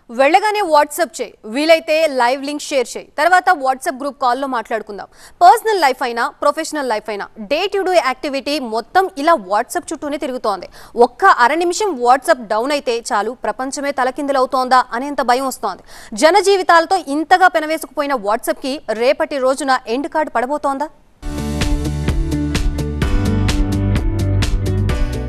వెళ్ళగానే వాట్సాప్ చేయి, వీలైతే లైవ్ లింక్ షేర్ చేయి, తర్వాత వాట్సాప్ గ్రూప్ కాల్లో మాట్లాడుకుందాం. పర్సనల్ లైఫ్ అయినా ప్రొఫెషనల్ లైఫ్ అయినా డే టు డే యాక్టివిటీ మొత్తం ఇలా వాట్సాప్ చుట్టూనే తిరుగుతోంది. ఒక్క అర నిమిషం వాట్సాప్ డౌన్ అయితే చాలు ప్రపంచమే తలకిందులవుతోందా అనేంత భయం వస్తోంది. జన జీవితాలతో ఇంతగా పెనవేసుకుపోయిన వాట్సాప్కి రేపటి రోజున ఎండ్ కార్డ్ పడబోతోందా?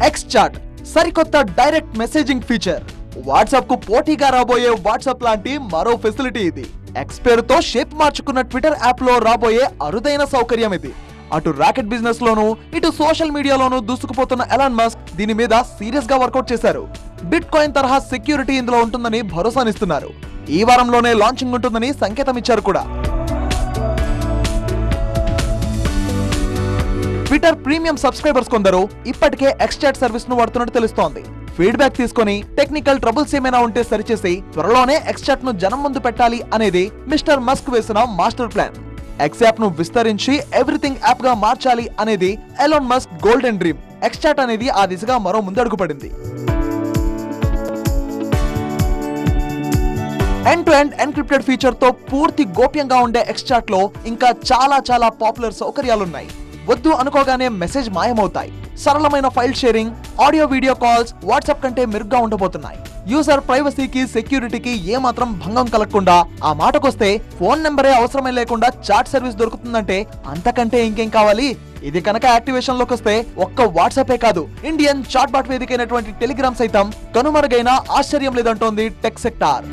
ఎక్స్చాట్ సరికొత్త డైరెక్ట్ మెసేజింగ్ ఫీచర్. వాట్సాప్ కు పోటీగా రాబోయే వాట్సాప్ లాంటి మరో ఫెసిలిటీ ఇది. ఎక్స్ పేరుతో షేప్ మార్చుకున్న ట్విట్టర్ యాప్ లో రాబోయే అరుదైన సౌకర్యం ఇది. అటు రాకెట్ బిజినెస్ లోను ఇటు సోషల్ మీడియాలోనూ దూసుకుపోతున్న ఎలాన్ మస్క్ దీని మీద సీరియస్ గా వర్కౌట్ చేశారు. బిట్ కాయిన్ తరహా సెక్యూరిటీ ఇందులో ఉంటుందని భరోసానిస్తున్నారు. ఈ వారంలోనే లాంచింగ్ ఉంటుందని సంకేతం ఇచ్చారు కూడా. ట్విట్టర్ ప్రీమియం సబ్స్క్రైబర్స్ కొందరు ఇప్పటికే ఎక్స్చాట్ సర్వీస్ ను వాడుతున్నట్టు తెలుస్తోంది. ఫీడ్బ్యాక్ తీసుకొని టెక్నికల్ ట్రబుల్స్ ఏమైనా ఉంటే సరిచేసి త్వరలోనే ఎక్స్చాట్ ను జనం ముందు పెట్టాలి అనేది మిస్టర్ మస్క్ వేసిన మాస్టర్ ప్లాన్. ఎక్స్ యాప్ ను విస్తరించి ఎవ్రీథింగ్ యాప్ గా మార్చాలి అనేది ఎలాన్ మస్క్ గోల్డెన్ డ్రీమ్. ఎక్స్చాట్ అనేది ఆ దిశగా మరో ముందడుగు పడింది. End to end encrypted feature తో పూర్తి గోప్యంగా ఉండే ఎక్స్చాట్ లో ఇంకా చాలా పాపులర్ సౌకర్యాలున్నాయి. వద్దు అనుకోగానే మెసేజ్ మాయమవుతాయి. సరళమైన file sharing, audio video calls WhatsApp కంటే మెరుగ్గా ఉండబోతున్నాయి. యూజర్ ప్రైవసీకి సెక్యూరిటీకి ఏమాత్రం భంగం కలగకుండా, ఆ మాటకొస్తే ఫోన్ నెంబరే అవసరమే లేకుండా చాట్ సర్వీస్ దొరుకుతుందంటే అంతకంటే ఇంకేం కావాలి? ఇది కనుక యాక్టివేషన్ లోకి వస్తే ఒక్క వాట్సాపే కాదు, ఇండియన్ చాట్ బాట్ వేదికైనటువంటి టెలిగ్రామ్ సైతం కనుమరుగైన ఆశ్చర్యం లేదంటోంది టెక్ సెక్టార్.